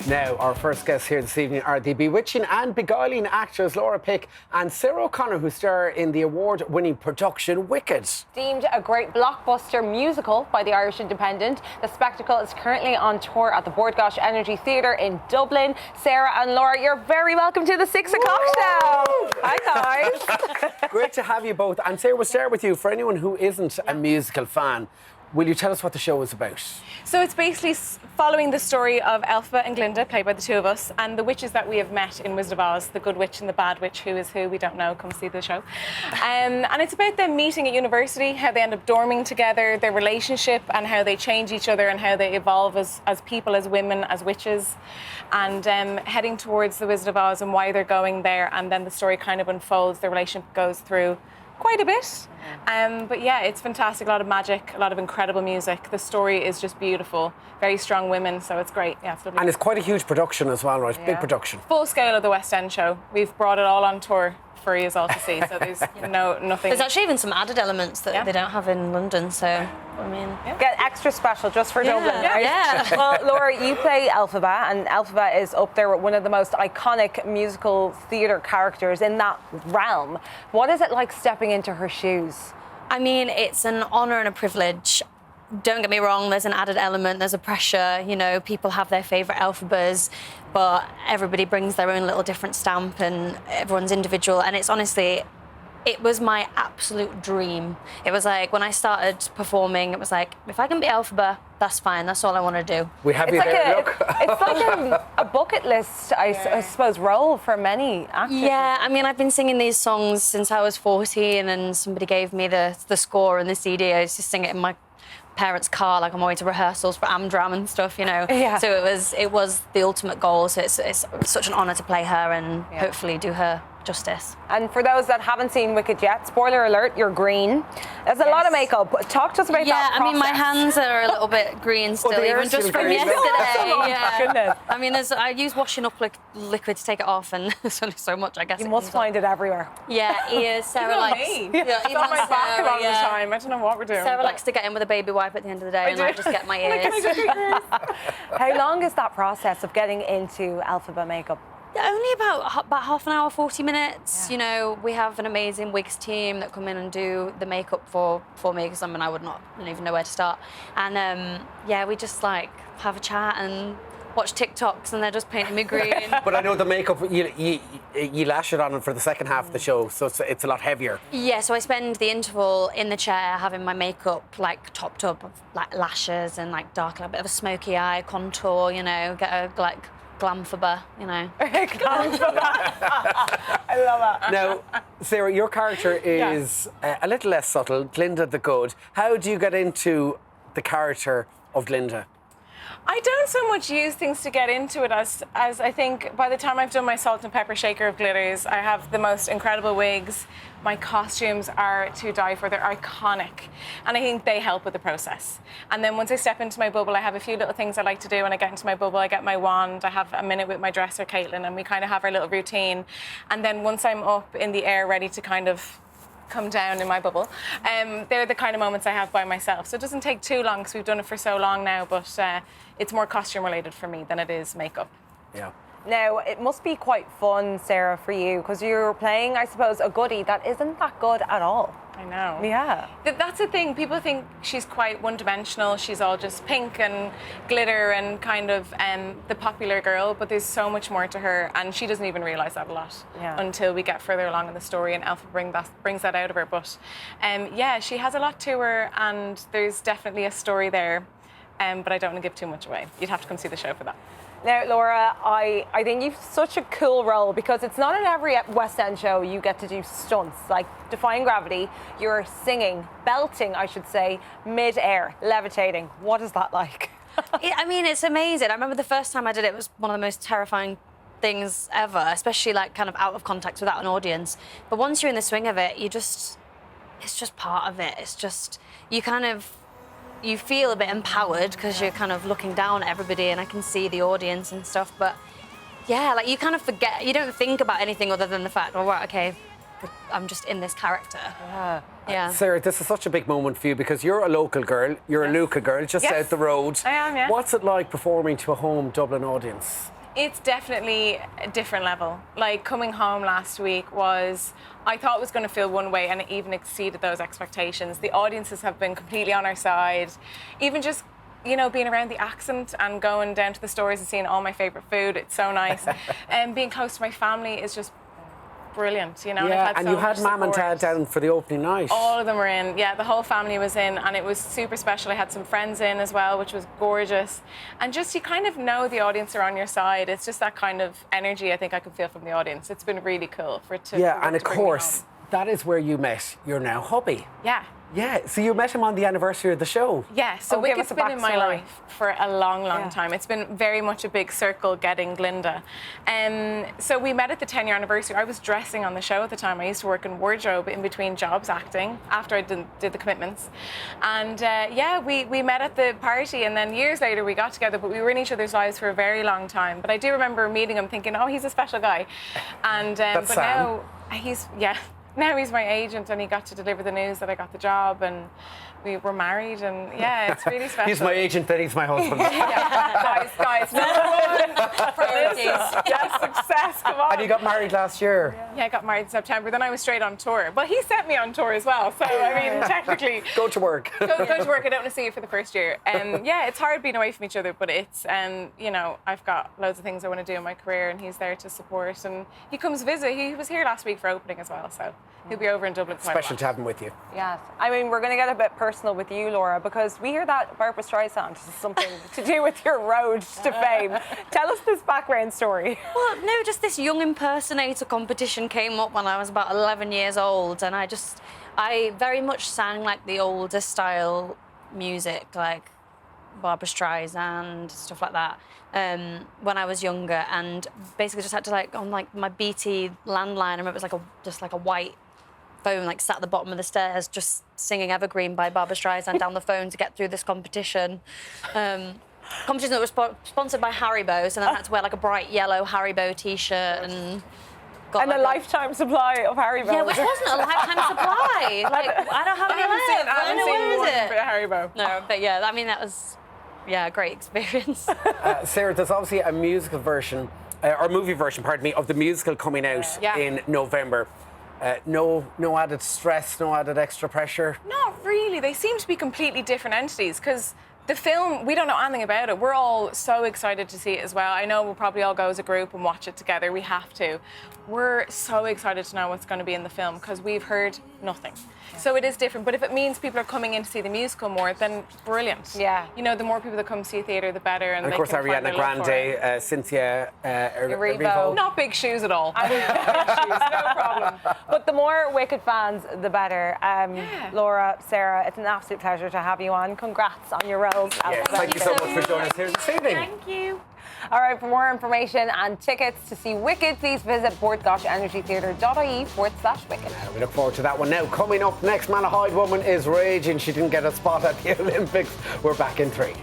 Now, our first guests here this evening are the bewitching and beguiling actors Laura Pick and Sarah O'Connor, who star in the award-winning production Wicked. Deemed a great blockbuster musical by the Irish Independent, the spectacle is currently on tour at the Bordgosh Energy Theatre in Dublin. Sarah and Laura, you're very welcome to the 6 o'clock show. Hi, guys. Great to have you both. And Sarah, we'll start with you. For anyone who isn't a musical fan, will you tell us what the show is about? So it's basically following the story of Elphaba and Glinda, played by the two of us, and the witches that we have met in Wizard of Oz, the good witch and the bad witch, who is who, we don't know, come see the show. And it's about them meeting at university, how they end up dorming together, their relationship and how they change each other and how they evolve as people, as women, as witches, and heading towards the Wizard of Oz and why they're going there, and then the story kind of unfolds, their relationship goes through quite a bit. But yeah, it's fantastic. A lot of magic, a lot of incredible music. The story is just beautiful. Very strong women, so it's great. Yeah, it's lovely. And it's quite a huge production as well, right? Yeah. Big production. Full scale of the West End show. We've brought it all on tour for you all to see, so there's nothing. There's actually even some added elements that they don't have in London, so I mean... Get extra special just for Dublin. Yeah. Well, Laura, you play Elphaba, and Elphaba is up there with one of the most iconic musical theatre characters in that realm. What is it like stepping into her shoes? I mean, it's an honour and a privilege. Don't get me wrong, there's an added element, there's a pressure, you know, people have their favourite Elphabas, but everybody brings their own little different stamp and everyone's individual, and it's honestly, it was my absolute dream. It was like, when I started performing, it was like, if I can be Elphaba, that's fine, that's all I want to do. We have you there, look. It's like a bucket list, I suppose, role for many actors. Yeah, I mean, I've been singing these songs since I was 14, and somebody gave me the score and the CD. I used to sing it in my parents' car, like on my way to rehearsals for Amdram and stuff, you know. Yeah. So it was the ultimate goal. So it's such an honour to play her and hopefully do her justice. And for those that haven't seen Wicked yet, spoiler alert, you're green. There's a lot of makeup. Talk to us about that process. I mean, my hands are a little bit green still, even just from yesterday. Goodness. I mean, I use washing up liquid to take it off, and there's only so much, I guess. You must find it everywhere. Yeah, ears. Sarah likes. It's on my back a lot of the time. I don't know what we're doing. Sarah likes to get in with a baby wipe at the end of the day, and I just get my ears. How long is that process of getting into Elphaba makeup? Only about half an hour, 40 minutes. Yeah. You know, we have an amazing wigs team that come in and do the makeup for me, because I mean, I wouldn't even know where to start. And yeah, we just like have a chat and watch TikToks, and they're just painting me green. But I know the makeup, you lash it on for the second half of the show, so it's a lot heavier. Yeah, so I spend the interval in the chair having my makeup like topped up of like lashes and like dark, a bit of a smoky eye contour, you know, get a like Glamphaba, you know. I love that. Now, Sarah, your character is a little less subtle, Glinda the Good. How do you get into the character of Glinda? I don't so much use things to get into it as I think by the time I've done my salt and pepper shaker of glitters, I have the most incredible wigs. My costumes are to die for. They're iconic. And I think they help with the process. And then once I step into my bubble, I have a few little things I like to do. When I get into my bubble, I get my wand, I have a minute with my dresser, Caitlin, and we kind of have our little routine. And then once I'm up in the air, ready to kind of come down in my bubble, they're the kind of moments I have by myself. So it doesn't take too long because we've done it for so long now, but it's more costume related for me than it is makeup. Yeah. Now, it must be quite fun, Sarah, for you, because you're playing, I suppose, a goodie that isn't that good at all. I know. Yeah. That's the thing. People think she's quite one-dimensional. She's all just pink and glitter and kind of the popular girl, but there's so much more to her, and she doesn't even realise that a lot until we get further along in the story, and Elpha brings that out of her. But yeah, she has a lot to her, and there's definitely a story there, but I don't want to give too much away. You'd have to come see the show for that. Now, Laura, I think you've such a cool role, because it's not in every West End show you get to do stunts. Like Defying Gravity, you're singing, belting, I should say, mid-air, levitating. What is that like? I mean, it's amazing. I remember the first time I did it, it was one of the most terrifying things ever, especially like kind of out of context without an audience. But once you're in the swing of it, it's just part of it. It's just, you feel a bit empowered because you're kind of looking down at everybody, and I can see the audience and stuff. But yeah, like you kind of forget, you don't think about anything other than the fact, oh, right, okay, I'm just in this character. Yeah. Sarah, this is such a big moment for you because you're a local girl, you're a Luca girl, just out the road. I am, yeah. What's it like performing to a home Dublin audience? It's definitely a different level. Like coming home last week I thought it was going to feel one way and it even exceeded those expectations. The audiences have been completely on our side. Even just, being around the accent and going down to the stores and seeing all my favorite food, it's so nice. And being close to my family is just brilliant, and I've had and so you had much Mum and support. Dad down for the opening night. All of them were in. Yeah, the whole family was in, and it was super special. I had some friends in as well, which was gorgeous. And just you kind of know the audience are on your side. It's just that kind of energy I think I can feel from the audience. It's been really cool for it to. Yeah, for and it of to bring me course, home. that is where you met your now hubby. Yeah. Yeah, so you met him on the anniversary of the show. Yeah, so give Wicked's us a been in my backstory. life for a long, long Yeah. time. It's been very much a big circle getting Glinda. So we met at the 10-year anniversary. I was dressing on the show at the time. I used to work in wardrobe in between jobs acting after I did the commitments. And we met at the party, and then years later we got together, but we were in each other's lives for a very long time. But I do remember meeting him thinking, oh, he's a special guy. And That's but Sam. now he's my agent, and he got to deliver the news that I got the job, and we were married, and yeah, it's really special. He's my agent, then he's my husband. Yeah, guys, number one priorities. Yes, success, come on. And you got married last year. Yeah, I got married in September, then I was straight on tour. But he sent me on tour as well, so I mean, technically, Go to work. go to work. I don't want to see you for the first year. Yeah, it's hard being away from each other, but it's, I've got loads of things I want to do in my career, and he's there to support. And he comes visit. He was here last week for opening as well, so he'll be over in Dublin quite a Special lot. to have him with you. Yes. I mean, we're going to get a bit personal with you, Laura, because we hear that Barbara Streisand has something to do with your road to fame. Tell us this background story. Well, no, just this young impersonator competition came up when I was about 11 years old, and I very much sang like the older style music, like Barbara Streisand, stuff like that, when I was younger, and basically just had to on my BT landline, I remember it was just like a white phone, sat at the bottom of the stairs, just singing Evergreen by Barbara Streisand down the phone to get through this competition. Competition that was sponsored by Haribo, so then I had to wear a bright yellow Haribo t-shirt and got A lifetime supply of Haribo. Yeah, which wasn't a lifetime supply. I don't have any left. I haven't seen one for Haribo. No, but yeah, I mean that was a great experience. Sarah, there's obviously a musical version, or movie version, pardon me, of the musical coming out in November. No added stress, no added extra pressure. Not really. They seem to be completely different entities because the film, we don't know anything about it. We're all so excited to see it as well. I know we'll probably all go as a group and watch it together. We have to. We're so excited to know what's going to be in the film because we've heard nothing. So it is different. But if it means people are coming in to see the musical more, then brilliant. Yeah. The more people that come see theatre, the better. And And of they course, can find Ariana their love for it. Grande, Cynthia Erivo. Not big shoes at all. Big shoes, no problem. But the more Wicked fans, the better. Laura, Sarah, it's an absolute pleasure to have you on. Congrats on your roles. Yes, thank you so much for joining us here this evening. Thank you. All right, for more information and tickets to see Wicked, please visit portgoshenergytheatre.ie/Wicked. We look forward to that one now. Coming up next, Malahide woman is raging. She didn't get a spot at the Olympics. We're back in 3.